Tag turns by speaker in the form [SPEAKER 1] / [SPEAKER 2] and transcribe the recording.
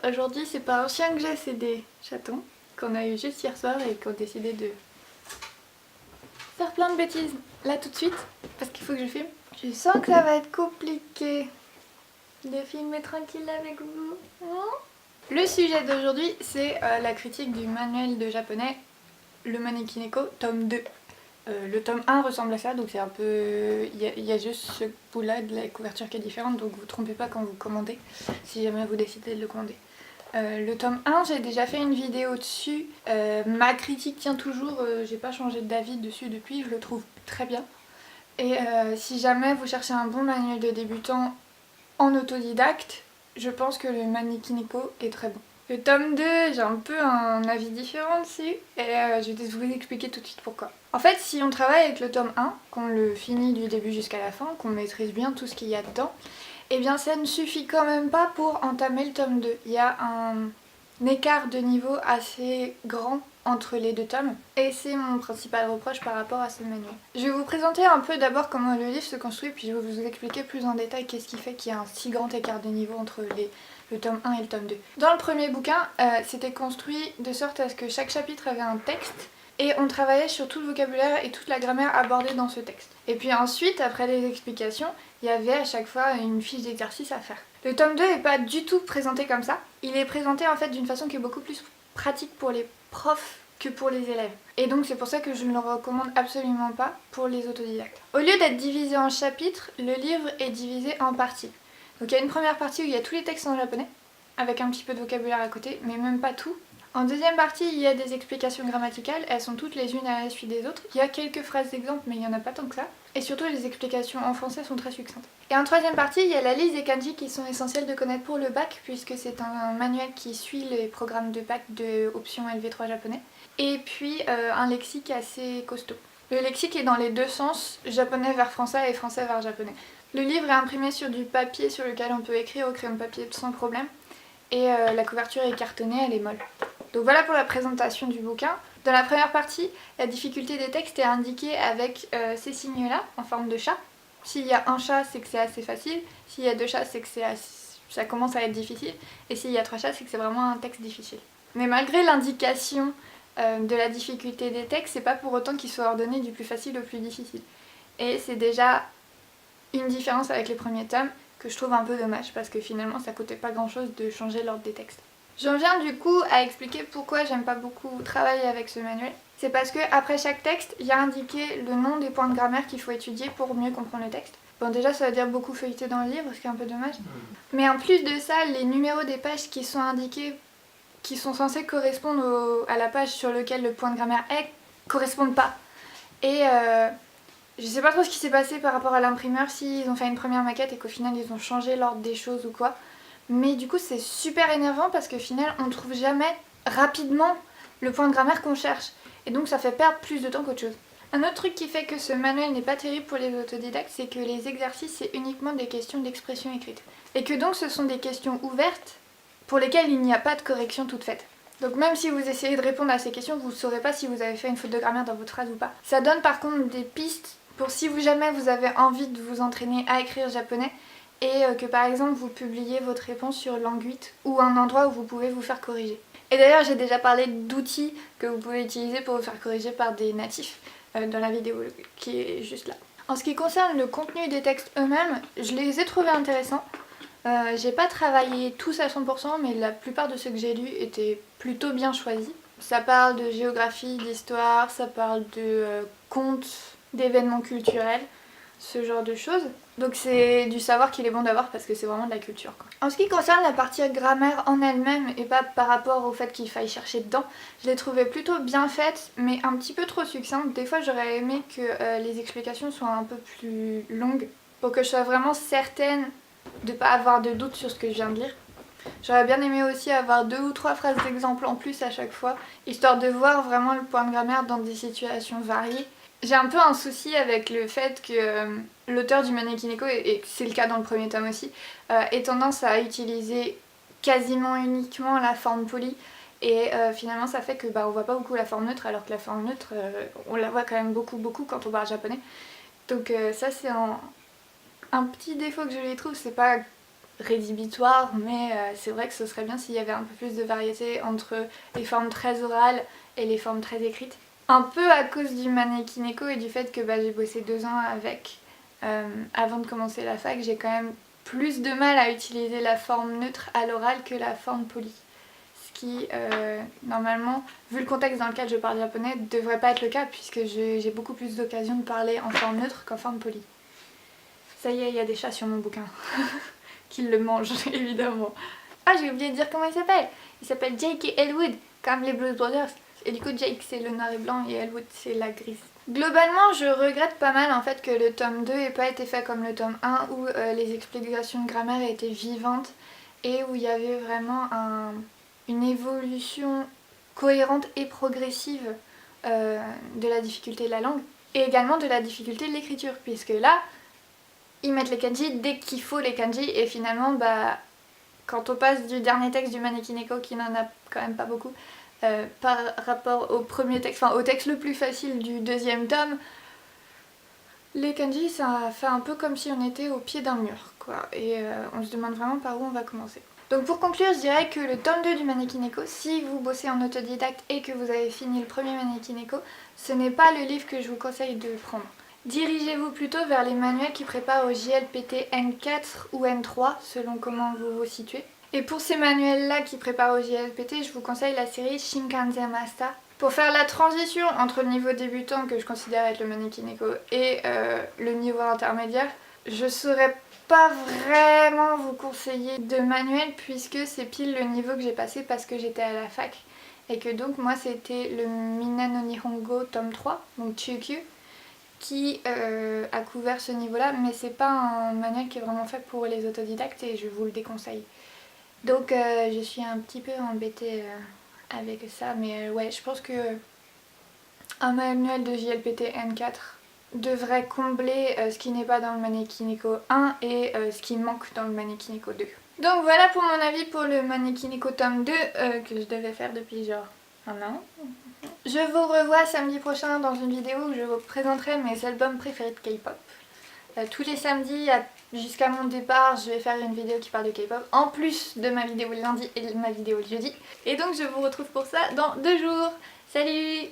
[SPEAKER 1] Aujourd'hui c'est pas un chien que j'ai, c'est des chatons qu'on a eu juste hier soir et qui ont décidé de faire plein de bêtises là tout de suite parce qu'il faut que je filme. Je sens que ça va être compliqué de filmer tranquille avec vous. Le sujet d'aujourd'hui c'est la critique du manuel de japonais, le Manekineko, tome 2. Le tome 1 ressemble à ça, donc c'est un peu... Il y a juste ce bout là de la couverture qui est différente, donc vous ne trompez pas quand vous commandez, si jamais vous décidez de le commander. Le tome 1, j'ai déjà fait une vidéo dessus, ma critique tient toujours, j'ai pas changé d'avis dessus depuis, je le trouve très bien. Et si jamais vous cherchez un bon manuel de débutant en autodidacte, je pense que le Manekineko est très bon. Le tome 2, j'ai un peu un avis différent dessus et je vais vous expliquer tout de suite pourquoi. En fait, si on travaille avec le tome 1, qu'on le finit du début jusqu'à la fin, qu'on maîtrise bien tout ce qu'il y a dedans, eh bien ça ne suffit quand même pas pour entamer le tome 2. Il y a un écart de niveau assez grand entre les deux tomes et c'est mon principal reproche par rapport à ce manuel. Je vais vous présenter un peu d'abord comment le livre se construit puis je vais vous expliquer plus en détail qu'est-ce qui fait qu'il y a un si grand écart de niveau entre le tome 1 et le tome 2. Dans le premier bouquin, c'était construit de sorte à ce que chaque chapitre avait un texte et on travaillait sur tout le vocabulaire et toute la grammaire abordée dans ce texte. Et puis ensuite, après les explications, il y avait à chaque fois une fiche d'exercice à faire. Le tome 2 n'est pas du tout présenté comme ça. Il est présenté en fait d'une façon qui est beaucoup plus pratique pour les profs que pour les élèves. Et donc c'est pour ça que je ne le recommande absolument pas pour les autodidactes. Au lieu d'être divisé en chapitres, le livre est divisé en parties. Donc il y a une première partie où il y a tous les textes en japonais, avec un petit peu de vocabulaire à côté, mais même pas tout. En deuxième partie, il y a des explications grammaticales, elles sont toutes les unes à la suite des autres. Il y a quelques phrases d'exemple, mais il n'y en a pas tant que ça. Et surtout, les explications en français sont très succinctes. Et en troisième partie, il y a la liste des kanji qui sont essentiels de connaître pour le bac, puisque c'est un manuel qui suit les programmes de bac de option LV3 japonais. Et puis un lexique assez costaud. Le lexique est dans les deux sens, japonais vers français et français vers japonais. Le livre est imprimé sur du papier sur lequel on peut écrire au crayon de papier sans problème. Et la couverture est cartonnée, elle est molle. Donc voilà pour la présentation du bouquin. Dans la première partie, la difficulté des textes est indiquée avec ces signes-là, en forme de chat. S'il y a un chat, c'est que c'est assez facile. S'il y a deux chats, c'est que ça commence à être difficile. Et s'il y a trois chats, c'est que c'est vraiment un texte difficile. Mais malgré l'indication de la difficulté des textes, c'est pas pour autant qu'ils soient ordonnés du plus facile au plus difficile. Et c'est déjà une différence avec les premiers tomes que je trouve un peu dommage parce que finalement ça coûtait pas grand chose de changer l'ordre des textes. J'en viens du coup à expliquer pourquoi j'aime pas beaucoup travailler avec ce manuel. C'est parce que après chaque texte, il y a indiqué le nom des points de grammaire qu'il faut étudier pour mieux comprendre le texte. Bon déjà ça veut dire beaucoup feuilleter dans le livre, ce qui est un peu dommage. Mais en plus de ça, les numéros des pages qui sont indiqués, qui sont censés correspondre à la page sur laquelle le point de grammaire est, correspondent pas. Et je sais pas trop ce qui s'est passé par rapport à l'imprimeur, s'ils ont fait une première maquette et qu'au final ils ont changé l'ordre des choses ou quoi. Mais du coup c'est super énervant parce qu'au final on trouve jamais rapidement le point de grammaire qu'on cherche. Et donc ça fait perdre plus de temps qu'autre chose. Un autre truc qui fait que ce manuel n'est pas terrible pour les autodidactes, c'est que les exercices c'est uniquement des questions d'expression écrite. Et que donc ce sont des questions ouvertes pour lesquelles il n'y a pas de correction toute faite. Donc même si vous essayez de répondre à ces questions, vous ne saurez pas si vous avez fait une faute de grammaire dans votre phrase ou pas. Ça donne par contre des pistes pour si jamais vous avez envie de vous entraîner à écrire japonais et que par exemple vous publiez votre réponse sur Langue 8 ou un endroit où vous pouvez vous faire corriger. Et d'ailleurs j'ai déjà parlé d'outils que vous pouvez utiliser pour vous faire corriger par des natifs dans la vidéo qui est juste là. En ce qui concerne le contenu des textes eux-mêmes, je les ai trouvés intéressants. J'ai pas travaillé tous à 100% mais la plupart de ceux que j'ai lus étaient plutôt bien choisis. Ça parle de géographie, d'histoire, ça parle de contes, d'événements culturels, ce genre de choses. Donc c'est du savoir qu'il est bon d'avoir parce que c'est vraiment de la culture, quoi. En ce qui concerne la partie grammaire en elle-même et pas par rapport au fait qu'il faille chercher dedans, je l'ai trouvée plutôt bien faite mais un petit peu trop succincte. Des fois j'aurais aimé que les explications soient un peu plus longues pour que je sois vraiment certaine de pas avoir de doute sur ce que je viens de lire. J'aurais bien aimé aussi avoir 2 ou 3 phrases d'exemple en plus à chaque fois, histoire de voir vraiment le point de grammaire dans des situations variées. J'ai un peu un souci avec le fait que l'auteur du Manekineko, et c'est le cas dans le premier tome aussi, ait tendance à utiliser quasiment uniquement la forme polie. Et finalement ça fait que on voit pas beaucoup la forme neutre alors que la forme neutre on la voit quand même beaucoup quand on parle japonais. Donc ça c'est un petit défaut que je lui trouve, c'est pas rédhibitoire, mais c'est vrai que ce serait bien s'il y avait un peu plus de variété entre les formes très orales et les formes très écrites. Un peu à cause du Manekineko et du fait que j'ai bossé 2 ans avec avant de commencer la fac, j'ai quand même plus de mal à utiliser la forme neutre à l'oral que la forme polie. Ce qui, normalement, vu le contexte dans lequel je parle japonais, devrait pas être le cas puisque j'ai beaucoup plus d'occasions de parler en forme neutre qu'en forme polie. Ça y est, il y a des chats sur mon bouquin. Qu'ils le mangent, évidemment. Ah, j'ai oublié de dire comment il s'appelle. Il s'appelle Jake et Elwood, comme les Blues Brothers. Et du coup, Jake c'est le noir et blanc et Elwood c'est la grise. Globalement, je regrette pas mal en fait que le tome 2 ait pas été fait comme le tome 1 où les explications de grammaire étaient vivantes et où il y avait vraiment une évolution cohérente et progressive de la difficulté de la langue et également de la difficulté de l'écriture, puisque là, ils mettent les kanji dès qu'il faut les kanji et finalement, quand on passe du dernier texte du Manekineko, qui n'en a quand même pas beaucoup, par rapport au premier texte, enfin au texte le plus facile du deuxième tome, les kanji ça fait un peu comme si on était au pied d'un mur, quoi, et on se demande vraiment par où on va commencer. Donc pour conclure, je dirais que le tome 2 du Manekineko, si vous bossez en autodidacte et que vous avez fini le premier Manekineko, ce n'est pas le livre que je vous conseille de prendre. Dirigez-vous plutôt vers les manuels qui préparent au JLPT N4 ou N3, selon comment vous vous situez. Et pour ces manuels-là qui préparent au JLPT, je vous conseille la série Shinkansen Master. Pour faire la transition entre le niveau débutant, que je considère être le Manekineko, et le niveau intermédiaire, je ne saurais pas vraiment vous conseiller de manuel puisque c'est pile le niveau que j'ai passé parce que j'étais à la fac. Et que donc moi c'était le Minna no Nihongo tome 3, donc Chukyu, qui a couvert ce niveau-là, mais c'est pas un manuel qui est vraiment fait pour les autodidactes et je vous le déconseille. Donc je suis un petit peu embêtée avec ça, mais ouais, je pense que un manuel de JLPT N4 devrait combler ce qui n'est pas dans le Manekineko 1 et ce qui manque dans le Manekineko 2. Donc voilà pour mon avis pour le Manekineko tome 2 que je devais faire depuis genre un an. Je vous revois samedi prochain dans une vidéo où je vous présenterai mes albums préférés de K-pop. Tous les samedis jusqu'à mon départ, je vais faire une vidéo qui parle de K-pop en plus de ma vidéo le lundi et de ma vidéo le jeudi. Et donc je vous retrouve pour ça dans 2 jours. Salut!